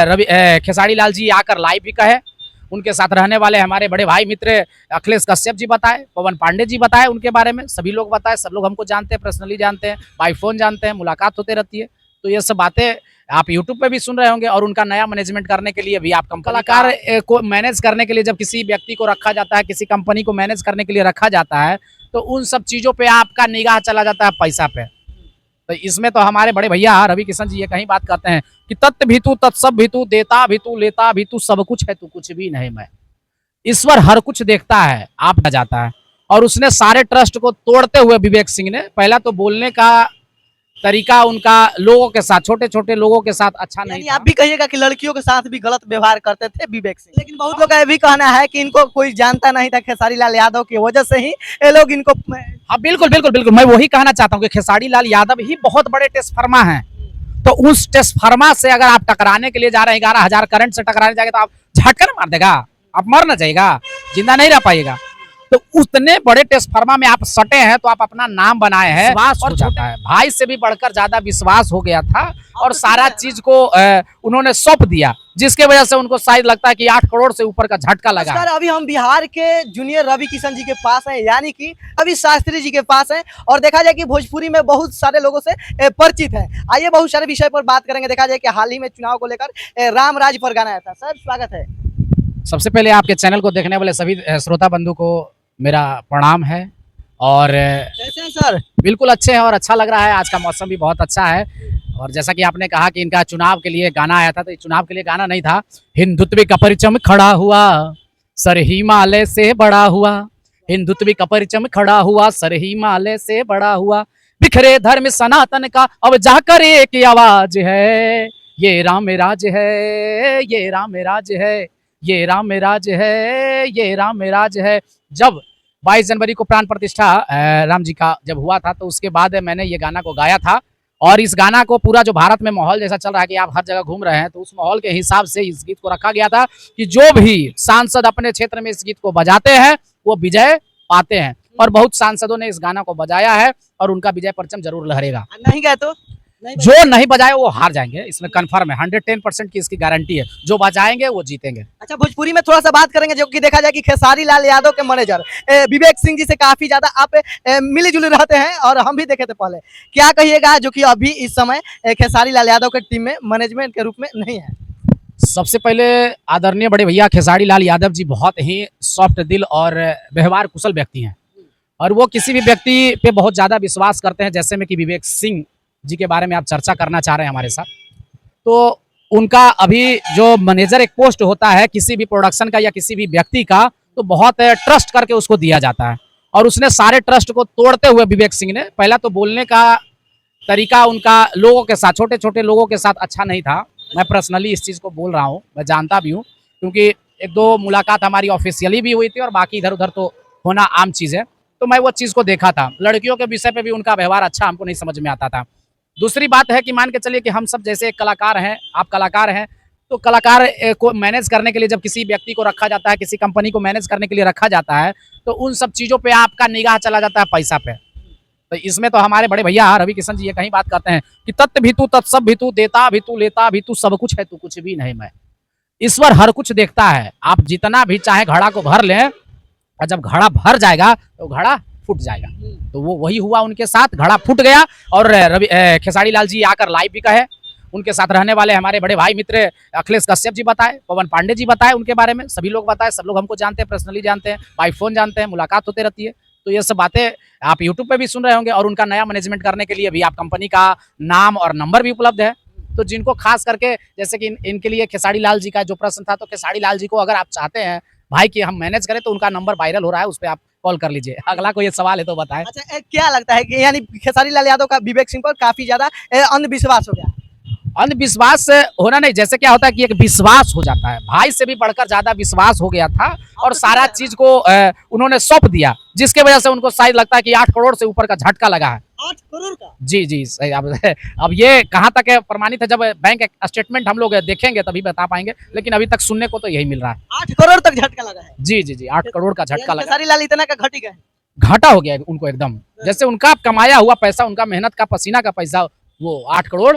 रवि खेसारी लाल जी आकर लाइव भी कहे, उनके साथ रहने वाले हमारे बड़े भाई मित्र अखिलेश कश्यप जी बताए, पवन पांडे जी बताए उनके बारे में, सभी लोग बताए, सब लोग हमको जानते हैं, पर्सनली जानते हैं, बाई फोन जानते हैं, मुलाकात होते रहती है। तो ये सब बातें आप यूट्यूब पे भी सुन रहे होंगे। और उनका नया मैनेजमेंट करने के लिए भी आप कलाकार को मैनेज करने के लिए जब किसी व्यक्ति को रखा जाता है, किसी कंपनी को मैनेज करने के लिए रखा जाता है, तो उन सब चीज़ों पे आपका निगाह चला जाता है पैसा पे। तो इसमें तो हमारे बड़े भैया रवि किशन जी ये कहीं बात करते हैं कि तत्व भी तू, तत्सब भी तू, देता भी तू, लेता भी तू, सब कुछ है तू कुछ भी नहीं मैं। ईश्वर हर कुछ देखता है, आप जाता है। और उसने सारे ट्रस्ट को तोड़ते हुए विवेक सिंह ने पहला तो बोलने का तरीका उनका लोगों के साथ, छोटे छोटे लोगों के साथ अच्छा नहीं था। आप भी कहिएगा कि लड़कियों के साथ भी गलत व्यवहार करते थे विवेक सिंह, लेकिन बहुत लोग का ये भी कहना है कि इनको कोई जानता नहीं था, खेसारी लाल यादव की वजह से ही ये लोग इनको। हाँ बिल्कुल बिल्कुल बिल्कुल, मैं वही कहना चाहता हूँ कि खेसारी लाल यादव ही बहुत बड़े टेस्टफर्मा हैं। तो उस टेस्टफर्मा से अगर आप टकराने के लिए जा रहे हैं, 11,000 करंट से टकराने जाएंगे तो आप झटका ना मार देगा, आप मर ना जाएगा, जिंदा नहीं रह पाएगा। तो उतने बड़े टेस्टफर्मा में आप सटे हैं, तो आप अपना नाम बनाए हैं, विश्वास हो जाता है। भाई से भी बढ़कर ज्यादा विश्वास हो गया था और सारा चीज को उन्होंने सौंप दिया, जिसके वजह से उनको शायद लगता है कि 8 करोड़ से ऊपर का झटका लगा। अभी हम बिहार के जूनियर रवि किशन जी के पास हैं, यानी कि रवि शास्त्री जी के पास हैं, और देखा जाए कि भोजपुरी में बहुत सारे लोगों से परिचित हैं। आइए बहुत सारे विषय पर बात करेंगे। देखा जाए कि हाल ही में चुनाव को लेकर रामराज पर गाना आया था। सर स्वागत है। सबसे पहले आपके चैनल को देखने वाले सभी श्रोता बंधु को मेरा प्रणाम है। और कैसे हैं सर? बिल्कुल अच्छे हैं और अच्छा लग रहा है, आज का मौसम भी बहुत अच्छा है। और जैसा कि आपने कहा कि इनका चुनाव के लिए गाना आया था, तो ये चुनाव के लिए गाना नहीं था। हिंदुत्व का परचम खड़ा हुआ, सर हिमालय से बड़ा हुआ, हिंदुत्व का परचम खड़ा हुआ, सर हिमालय से बड़ा हुआ, बिखरे धर्म सनातन का अब जाकर एक आवाज है, ये राम राज है, ये राम राज है, ये राम राज है, ये राम राज है। जब 22 जनवरी को प्राण प्रतिष्ठा राम जी का जब हुआ था, तो उसके बाद मैंने ये गाना को गाया था। और इस गाना को पूरा जो भारत में माहौल जैसा चल रहा है कि आप हर जगह घूम रहे हैं, तो उस माहौल के हिसाब से इस गीत को रखा गया था कि जो भी सांसद अपने क्षेत्र में इस गीत को बजाते हैं वो विजय पाते हैं। और बहुत सांसदों ने इस गाना को बजाया है और उनका विजय परचम जरूर लहरेगा। नहीं गए तो जो नहीं बजाए वो हार जाएंगे, इसमें कंफर्म है, 110% की इसकी गारंटी है। जो बजाएंगे वो जीतेंगे। अच्छा, भोजपुरी में थोड़ा सा बात करेंगे, जो कि देखा जाए कि खेसारी लाल यादव के मैनेजर विवेक सिंह जी से काफी ज्यादा आप मिले जुले रहते हैं, और हम भी देखे थे पहले। क्या कहिएगा जो कि अभी इस समय खेसारी लाल यादव के टीम में मैनेजमेंट के रूप में नहीं है? सबसे पहले आदरणीय बड़े भैया खेसारी लाल यादव जी बहुत ही सॉफ्ट दिल और व्यवहार कुशल व्यक्ति हैं, और वो किसी भी व्यक्ति पे बहुत ज़्यादा विश्वास करते हैं। जैसे में कि विवेक सिंह जी के बारे में आप चर्चा करना चाह रहे हैं हमारे साथ, तो उनका अभी जो मैनेजर एक पोस्ट होता है किसी भी प्रोडक्शन का या किसी भी व्यक्ति का, तो बहुत ट्रस्ट करके उसको दिया जाता है। और उसने सारे ट्रस्ट को तोड़ते हुए विवेक सिंह ने पहला तो बोलने का तरीका उनका लोगों के साथ, छोटे छोटे लोगों के साथ अच्छा नहीं था। मैं पर्सनली इस चीज़ को बोल रहा हूँ, मैं जानता भी हूँ, क्योंकि 1-2 मुलाकात हमारी ऑफिशियली भी हुई थी और बाकी इधर उधर तो होना आम चीज़ है। तो मैं वो चीज़ को देखा था। लड़कियों के विषय पे भी उनका व्यवहार अच्छा हमको नहीं समझ में आता था। दूसरी बात है कि मान के चलिए कि हम सब जैसे एक कलाकार हैं, आप कलाकार हैं, तो कलाकार को मैनेज करने के लिए जब किसी व्यक्ति को रखा जाता है, किसी कंपनी को मैनेज करने के लिए रखा जाता है, तो उन सब चीज़ों पे आपका निगाह चला जाता है पैसा पे। तो इसमें तो हमारे बड़े भैया रवि किशन जी ये कहीं बात करते हैं कि तत्व भी तू, तत्सब भी तू, देता भी तू, लेता भी तू, सब कुछ है तू कुछ भी नहीं मैं। ईश्वर हर कुछ देखता है, आप जितना भी चाहे घड़ा को भर लें, और जब घड़ा भर जाएगा तो घड़ा फूट जाएगा। तो वो वही हुआ उनके साथ, घड़ा फूट गया। और रवि खेसारी लाल जी आकर लाइव भी कहे, उनके साथ रहने वाले हमारे बड़े भाई मित्र अखिलेश कश्यप जी बताए, पवन पांडे जी बताए उनके बारे में, सभी लोग बताए, सब लोग हमको जानते हैं, पर्सनली जानते हैं, बाई फोन जानते हैं, मुलाकात होती रहती है। तो ये सब बातें आप यूट्यूब पे भी सुन रहे होंगे। और उनका नया मैनेजमेंट करने के लिए भी आप कंपनी का नाम और नंबर भी उपलब्ध है। तो जिनको खास करके जैसे कि इनके लिए खेसारी लाल जी का जो प्रश्न था, तो खेसारी लाल जी को अगर आप चाहते हैं भाई कि हम मैनेज करें, तो उनका नंबर वायरल हो रहा है, उस पर आप कॉल कर लीजिए। अगला कोई सवाल है तो बताएं। अच्छा, क्या लगता है कि यानी खेसारी लाल यादव का विवेक सिंह पर काफी ज्यादा अंधविश्वास हो गया? अंधविश्वास होना नहीं, जैसे क्या होता है कि एक विश्वास हो जाता है, भाई से भी बढ़कर ज्यादा विश्वास हो गया था और सारा चीज को उन्होंने सौंप दिया, जिसके वजह से उनको शायद लगता है कि 8 करोड़ से ऊपर का झटका लगा है। 8 करोड़ का? जी जी सही। अब ये कहाँ तक है प्रमाणित है, जब बैंक स्टेटमेंट हम लोग देखेंगे तभी बता पाएंगे, लेकिन अभी तक सुनने को तो यही मिल रहा है। 8 करोड़ तक झटका लगा है? जी जी जी, 8 करोड़ का झटका लगा। खेसारी लाल इतना का घटी गए? घाटा हो गया है उनको एकदम, जैसे उनका कमाया हुआ पैसा, उनका मेहनत का पसीना का पैसा, वो 8 करोड़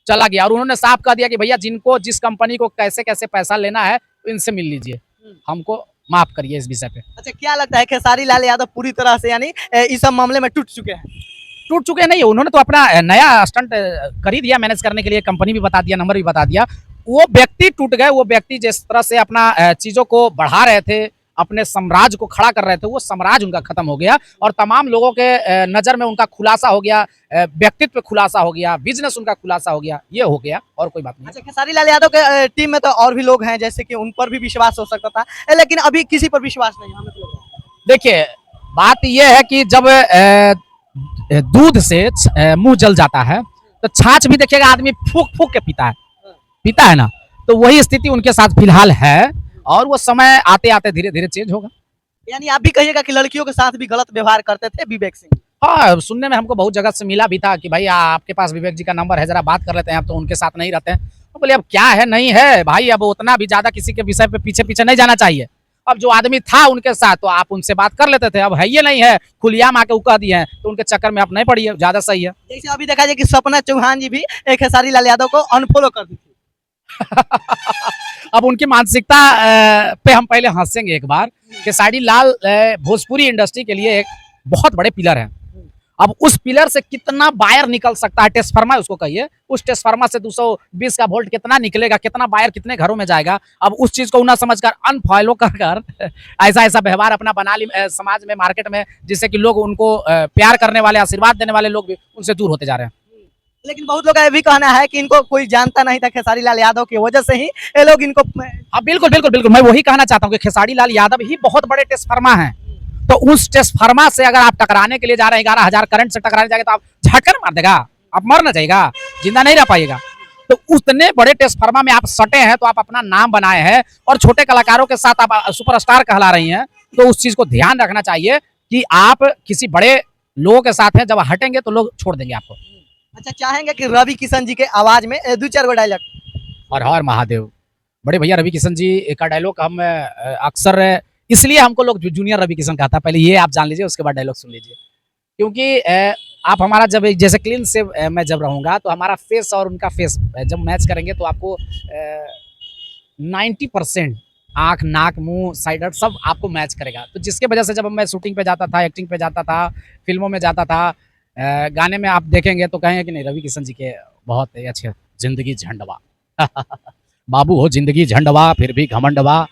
चला गया और उन्होंने साफ कह दिया कि भैया जिनको जिस कंपनी को कैसे कैसे पैसा लेना है इनसे मिल लीजिए, हमको माफ करिए इस विषय पे। अच्छा, क्या लगता है खेसारी लाल यादव पूरी तरह से यानी इस सब मामले में टूट चुके हैं? टूट चुके नहीं, उन्होंने तो अपना नया स्टंट कर ही दिया मैनेज करने के लिए, कंपनी भी बता दिया, नंबर भी बता दिया। वो व्यक्ति टूट गए, वो व्यक्ति जिस तरह से अपना चीजों को बढ़ा रहे थे, अपने साम्राज्य को खड़ा कर रहे थे, वो साम्राज्य उनका खत्म हो गया और तमाम लोगों के नजर में उनका खुलासा हो गया, व्यक्तित्व खुलासा हो गया, बिजनेस उनका खुलासा हो गया, ये हो गया और कोई बात नहीं। अच्छा, खेसारी लाल यादव के टीम में तो और भी लोग हैं, जैसे कि उन पर भी विश्वास हो सकता था, लेकिन अभी किसी पर विश्वास नहीं है, हमें तो लग रहा है। देखिए बात यह है कि जब दूध से मुंह जल जाता है तो छाछ भी देखिएगा आदमी फूक फूक के पीता है ना, तो वही स्थिति उनके साथ फिलहाल है और वो समय आते आते धीरे धीरे चेंज होगा। यानी आप भी कहिएगा कि लड़कियों के साथ भी गलत व्यवहार करते थे विवेक सिंह? हाँ, सुनने में हमको बहुत जगह से मिला भी था कि भाई आपके पास विवेक जी का नंबर है, जरा बात कर लेते हैं, आप तो उनके साथ नहीं रहते हैं। तो बोले अब क्या है नहीं है भाई, अब उतना भी ज्यादा किसी के विषय पे पीछे पीछे नहीं जाना चाहिए। अब जो आदमी था उनके साथ तो आप उनसे बात कर लेते थे, अब है ये नहीं है, खुलियाम आके वो कह दिए हैं, तो उनके चक्कर में आप नहीं पड़िए, ज्यादा सही है। जैसे अभी देखा जाए कि सपना चौहान जी भी खेसारी लाल यादव को अनफॉलो कर दी थी। अब उनकी मानसिकता पे हम पहले हंसेंगे एक बार। खेसारी लाल भोजपुरी इंडस्ट्री के लिए एक बहुत बड़े पिलर हैं। अब उस पिलर से कितना वायर निकल सकता है, ट्रांसफार्मर उसको कहिए, उस ट्रांसफार्मर से 220 का वोल्ट कितना निकलेगा, कितना वायर कितने घरों में जाएगा। अब उस चीज को ना समझकर अनफॉलो कर ऐसा ऐसा व्यवहार अपना बना ली समाज में, मार्केट में, जिससे कि लोग उनको प्यार करने वाले, आशीर्वाद देने वाले लोग भी उनसे दूर होते जा रहे हैं। लेकिन बहुत लोग का ये भी कहना है कि इनको कोई जानता नहीं था, खेसारी लाल यादव की वजह से ही ये लोग इनको। हाँ बिल्कुल बिल्कुल बिल्कुल, मैं वही कहना चाहता हूँ कि खेसारी लाल यादव ही बहुत बड़े ट्रांसफार्मर हैं। तो उस ट्रांसफार्मर से अगर आप टकराने के लिए जा रहे हैं, 11,000 करंट से टकराने जाएंगे तो आप झटकर मार देगा, आप मर ना जाएगा, जिंदा नहीं रह पाएगा। तो उतने बड़े ट्रांसफार्मर में आप सटे हैं, तो आप अपना नाम बनाए हैं और छोटे कलाकारों के साथ आप सुपरस्टार कहला रही हैं, तो उस चीज को ध्यान रखना चाहिए कि आप किसी बड़े लोगों के साथ हैं, जब हटेंगे तो लोग छोड़ देंगे आपको। अच्छा, चाहेंगे कि रवि किशन जी के आवाज में 2-4 गो डायलॉग? और हर महादेव, बड़े भैया रवि किशन जी का डायलॉग हम अक्सर, इसलिए हमको लोग जूनियर रवि किशन कहता है, पहले ये आप जान लीजिए, उसके बाद डायलॉग सुन लीजिए। क्योंकि आप हमारा जब जैसे क्लीन से मैं जब रहूंगा तो हमारा फेस और उनका फेस जब मैच करेंगे तो आपको 90% आँख, नाक, मुंह, साइडर सब आपको मैच करेगा। तो जिसके वजह से जब मैं शूटिंग पे जाता था, एक्टिंग पे जाता था, फिल्मों में जाता था, गाने में आप देखेंगे तो कहेंगे कि नहीं रवि किशन जी के बहुत अच्छे, जिंदगी झंडवा बाबू हो जिंदगी झंडवा फिर भी घमंडवा।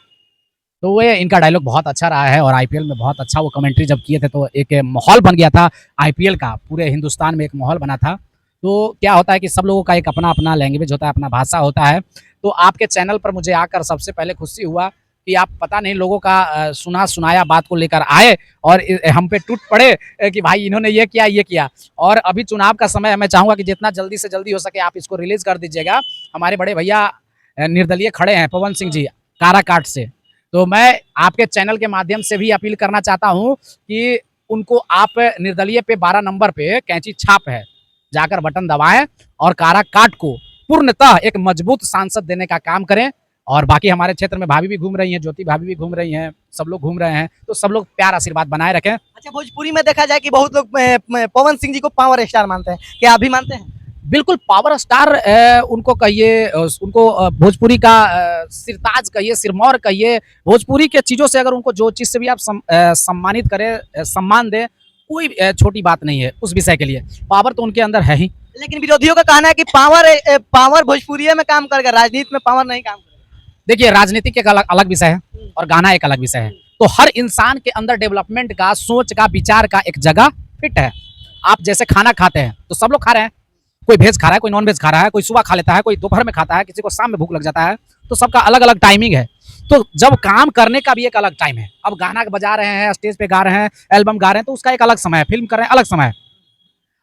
तो वो इनका डायलॉग बहुत अच्छा रहा है और आईपीएल में बहुत अच्छा वो कमेंट्री जब किए थे तो एक माहौल बन गया था आईपीएल का, पूरे हिंदुस्तान में एक माहौल बना था। तो क्या होता है कि सब लोगों का एक अपना अपना लैंग्वेज होता है, अपना भाषा होता है। तो आपके चैनल पर मुझे आकर सबसे पहले खुशी हुआ कि आप पता नहीं लोगों का सुना सुनाया बात को लेकर आए और हम पे टूट पड़े कि भाई इन्होंने ये किया। और अभी चुनाव का समय है, मैं चाहूँगा कि जितना जल्दी से जल्दी हो सके आप इसको रिलीज कर दीजिएगा। हमारे बड़े भैया निर्दलीय खड़े हैं पवन सिंह जी काराकाट से, तो मैं आपके चैनल के माध्यम से भी अपील करना चाहता हूं कि उनको आप निर्दलीय पे 12 नंबर पे कैंची छाप है, जाकर बटन दबाएं और काराकाट को पूर्णतः एक मजबूत सांसद देने का काम करें। और बाकी हमारे क्षेत्र में भाभी भी घूम रही हैं, ज्योति भाभी भी घूम रही हैं, सब लोग घूम रहे हैं, तो सब लोग प्यार आशीर्वाद बनाए रखें। अच्छा, भोजपुरी में देखा जाए कि बहुत लोग पवन सिंह जी को पावर स्टार मानते हैं, क्या आप भी मानते हैं? बिल्कुल पावर स्टार उनको कहिए, उनको भोजपुरी का सिरताज कहिए, सिरमौर कहिए। भोजपुरी के चीज़ों से अगर उनको जो चीज़ से भी आप सम्मानित करें, सम्मान दें, कोई छोटी बात नहीं है उस विषय के लिए। पावर तो उनके अंदर है ही। लेकिन विरोधियों का कहना है कि पावर भोजपुरी में काम करेगा, राजनीति में पावर नहीं काम करेगा। देखिए राजनीति एक अलग विषय है और गाना एक अलग विषय है। तो हर इंसान के अंदर डेवलपमेंट का, सोच का, विचार का एक जगह फिट है। आप जैसे खाना खाते हैं तो सब लोग खा रहे हैं, कोई वेज खा रहा है, कोई नॉन वेज खा रहा है, कोई सुबह खा लेता है, कोई दोपहर में खाता है, किसी को शाम में भूख लग जाता है, तो सबका अलग अलग टाइमिंग है। तो जब काम करने का भी एक अलग टाइम है। अब गाना बजा रहे हैं, स्टेज पे गा रहे हैं, एल्बम गा रहे हैं, तो उसका एक अलग समय है, फिल्म कर रहे हैं अलग समय है।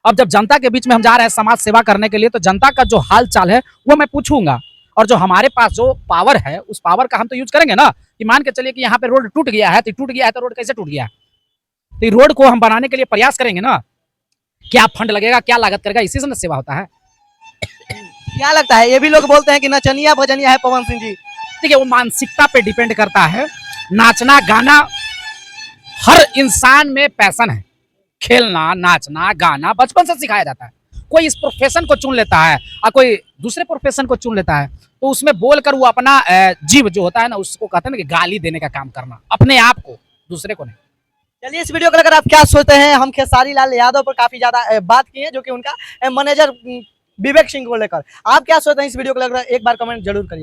अब जब जनता के बीच में हम जा रहे हैं समाज सेवा करने के लिए, तो जनता का जो हाल चाल है वो मैं पूछूंगा, और जो हमारे पास जो पावर है उस पावर का हम तो यूज करेंगे ना। कि मान के चलिए कि यहाँ पे रोड टूट गया है, तो रोड कैसे टूट गया, तो रोड को हम बनाने के लिए प्रयास करेंगे ना। क्या फंड लगेगा, क्या लागत करेगा, इसी से ना सेवा होता है। क्या लगता है, ये भी लोग बोलते हैं कि नचनिया भजनिया है पवन सिंह जी? देखिए वो मानसिकता पे डिपेंड करता है। नाचना गाना हर इंसान में पैशन है, खेलना नाचना गाना बचपन से सिखाया जाता है। कोई इस प्रोफेशन को चुन लेता है और कोई दूसरे प्रोफेशन को चुन लेता है, तो उसमें बोलकर वो अपना जीव जो होता है ना, उसको कहते हैं ना कि गाली देने का काम करना, अपने आप को, दूसरे को नहीं। चलिए, इस वीडियो को लेकर आप क्या सोचते हैं? हम खेसारी लाल यादव पर काफी ज्यादा बात की है, जो कि उनका मैनेजर विवेक सिंह को लेकर। आप क्या सोचते हैं इस वीडियो को लेकर? एक बार कमेंट जरूर करिए।